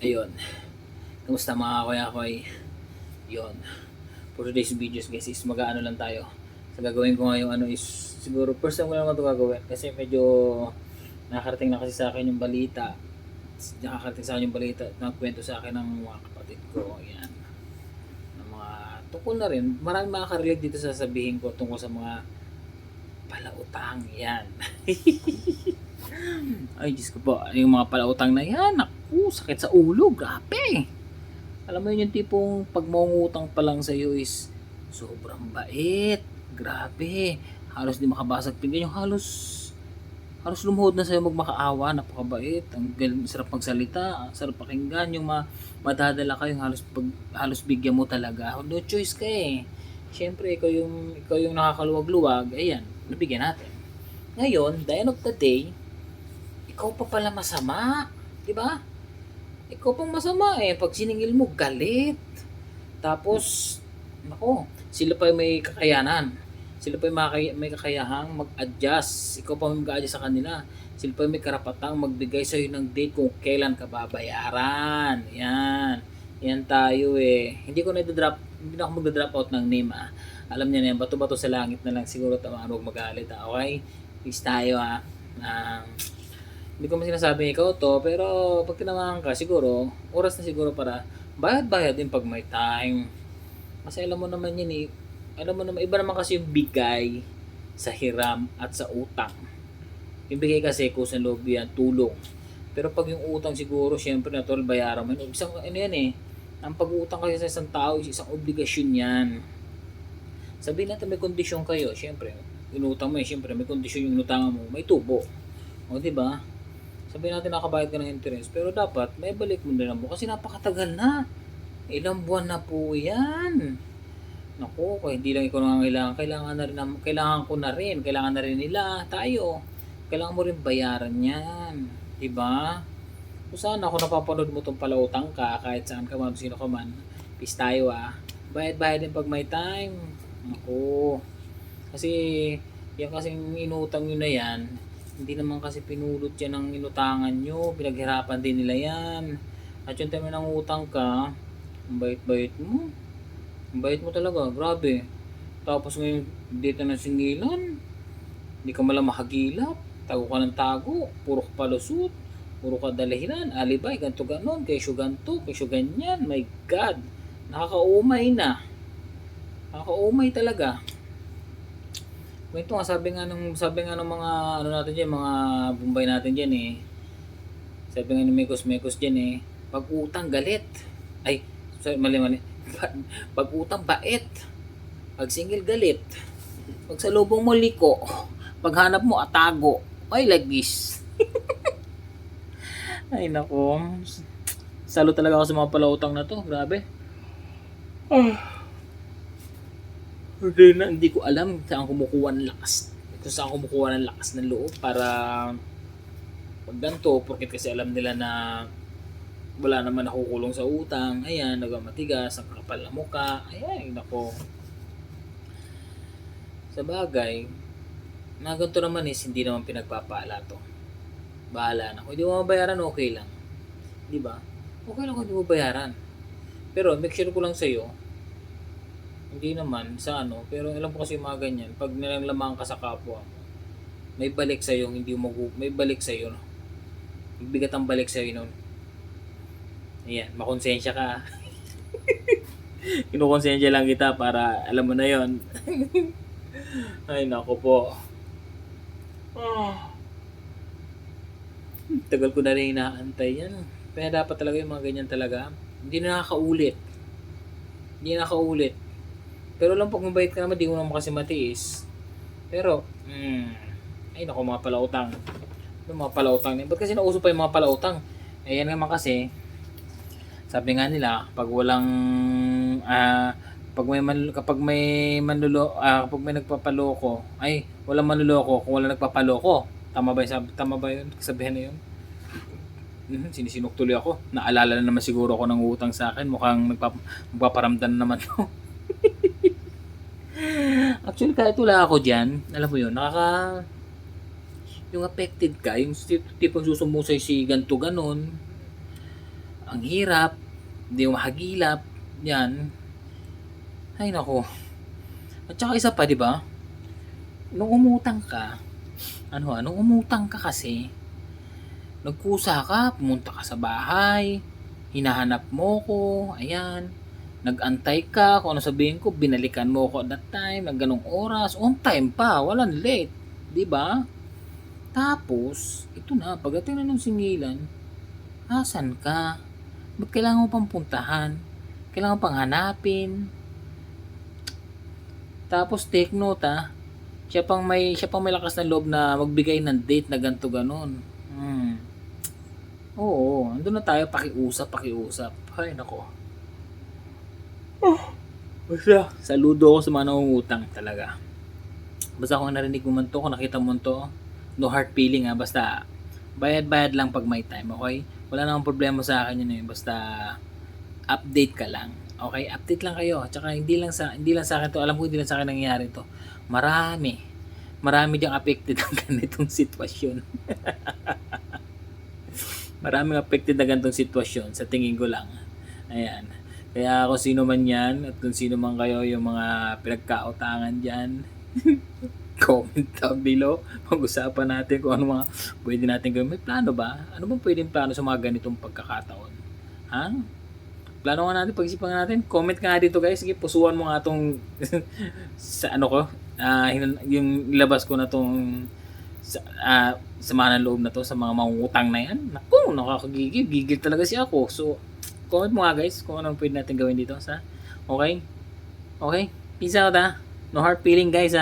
Ayun. Kamusta mga kuya-koy? Yun. For today's videos guys is mag-ano lang tayo. Sa gagawin ko ngayong ano is siguro first time ko lang ito gagawin kasi medyo nakakarating na kasi sa akin yung balita. Nakakarating sa akin yung balita at nagkwento sa akin ng mga kapatid ko. Ayan. Ng mga tungkol na rin. Maraming makaka-relate dito sa sabihin ko tungkol sa mga palautang. Yan. Ay, Diyos ko po. Yung mga palautang na yan. Naku, sakit sa ulo. Grabe. Alam mo yun yung tipong pag mangungutang pa lang sa'yo is sobrang bait. Grabe. Halos di makabasag pinggan. Yung halos lumuhod na sa'yo magmakaawa. Napakabait. Ang sarap magsalita. Ang sarap pakinggan. Yung madadala ka yung halos bigyan mo talaga. No choice ka eh. Siyempre, ikaw yung nakakaluwag-luwag. Ayan, nabigyan natin. Ngayon, the end of the day, ikaw pa pala masama. Diba? Ikaw pang masama eh. Pag siningil mo, galit. Tapos, nako, sila pa yung may kakayanan. Sila pa yung may kakayahang mag-adjust. Ikaw pa mag-adjust sa kanila. Sila pa yung may karapatang magbigay sa'yo ng date kung kailan ka babayaran. Yan. Yan tayo eh. Hindi na ako mag-drop out ng name ah. Alam niya na yan, bato-bato sa langit na lang siguro tama huwag magalit ah. Okay? Peace tayo ah. Hindi ko man sinasabi ikaw to, pero pag tinamaan ka, siguro, oras na siguro para bayad-bayad din pag may time. Kasi alam mo naman yun eh, alam mo naman, iba naman kasi yung bigay sa hiram at sa utang. Yung bigay kasi kusang loob yan, tulong. Pero pag yung utang siguro, syempre natural bayaran mo. Isang ano yan eh, ang pag-uutang kasi sa isang tao is isang obligasyon yan. Sabihin natin may kondisyon kayo, syempre, inutang mo eh, syempre may kondisyon yung inutangan mo, may tubo. O di ba? Sabihin natin nakabayad ka ng interest, pero dapat may balik mo din mo kasi napakatagal na. Ilang buwan na po yan. Naku, kung hindi lang ikaw nangangailangan, kailangan ko na rin, kailangan na rin nila, tayo. Kailangan mo rin bayaran yan. Diba? Kung saan ako napapanood mo itong palautang ka, kahit saan ka man, sino ka man, peace tayo ah. Bayad-bayad din pag may time. Naku. Kasi, yan kasing inutang nyo na yan, hindi naman kasi pinulot yan ng inutangan nyo, pinaghirapan din nila yan. At yung time ng utang ka, ang bait-bait mo. Ang bait mo talaga, grabe. Tapos ngayon, dito na singilan, hindi ka malang makagilap, tago ka ng tago, puro ka palusot, puro ka dalahinan, alibay, ganto ganon, kesyo ganto, kesyo ganyan, my God. Nakakaumay na. Nakakaumay talaga. Ito nga sabi nga ng mga ano natin diyan, mga Bombay natin diyan eh. Sabi nga ni Mekos diyan eh, pag utang galit. Ay, sorry, mali. Pag utang bait. Pag single galit. Pag sa lubong mo liko. Pag hanap mo atago. Ay, like this. Ay nako. Salo talaga ako sa mga palautang na to. Grabe. Hindi ko alam saan kumukuha ng lakas. Kung saan kumukuha ng lakas ng loob para pag ganito, porket kasi alam nila na wala naman nakukulong sa utang. Ayan, nagamatigas, ang kakapal na muka. Ayan, nako. Sa bagay, na ganito naman is hindi naman pinagpapala to. Bahala na. Kung hindi mo mabayaran, okay lang. Di ba? Okay lang kung hindi mo bayaran. Pero make sure ko lang sa'yo, hindi naman sa ano, pero alam ko kasi mga ganyan, pag nilalamang ka sa kapwa mo, may balik sa iyo, may balik sa iyo. Bigat ang balik sa iyo noon. Ayan, makonsensya ka. Kinukonsensya lang kita para alam mo na 'yon. Ay nako po. Tagal ko na rin inaantay yan. Kaya dapat talaga yung mga ganyan talaga. Hindi na nakakaulit. Pero lang pag mabait ka naman, di mo naman kasi matiis. Pero, ay naku mga palautang. Yung mga palautang. Ba't kasi nauso pa yung mga palautang? Ayan naman kasi, sabi nga nila, pag walang, kapag may nagpapaloko, ay, walang manluloko kung walang nagpapaloko. Tama ba yun? Kasabihan na yun? Sinisinok tuloy ako. Naalala na naman siguro ako ng utang sa akin. Mukhang magpaparamdam naman ako. Actually, kahit wala ako dyan, alam mo yun, yung affected ka, yung tipong susumusay si ganto ganon, ang hirap, hindi mo mahagilap, yan. Ay nako. At saka isa pa, di ba? Nung umutang ka, nung umutang ka kasi, nagkusa ka, pumunta ka sa bahay, hinahanap mo ko, ayan, nag-antay ka, kung ano sabihin ko, binalikan mo ko at that time, ng ganong oras, on time pa, walang late, di ba? Tapos, ito na, pagdating na ng singilan, asan ka? Ba't kailangan mo pang puntahan? Kailangan pang hanapin? Tapos take note siya pang may lakas na loob na magbigay ng date na ganto ganon. Oo, andun na tayo pakiusap. Ay nako. Basta, saludo ako sa mga nangungutang talaga. Basta kung narinig mo man to, kung nakita mo to, no hard feeling basta bayad lang pag may time, okay? Wala namang problema sa akin yun basta update ka lang. Okay, update lang kayo. Tsaka hindi lang sa akin to. Alam ko hindi lang sa akin nangyayari to. Marami diyang affected ng ganitong sitwasyon. Maraming affected na ganitong sitwasyon sa tingin ko lang. Ayan. Kaya kung sino man yan at kung sino man kayo yung mga pinagkautangan dyan, comment down below. Pag-usapan natin kung ano mga pwede natin gawin. May plano ba? Ano bang pwedeng plano sa mga ganitong pagkakataon? Ha? Plano nga natin, pag-isipan natin. Comment nga dito guys. Sige, pusuan mo nga itong sa ano ko. Yung ilabas ko na itong sama ng loob na to sa mga mangungutang na yan. Naku, nakakagigil. Gigil talaga si ako. So, comment mo nga guys kung ano pwede natin gawin dito. Okay? Okay? Peace out No hard feeling guys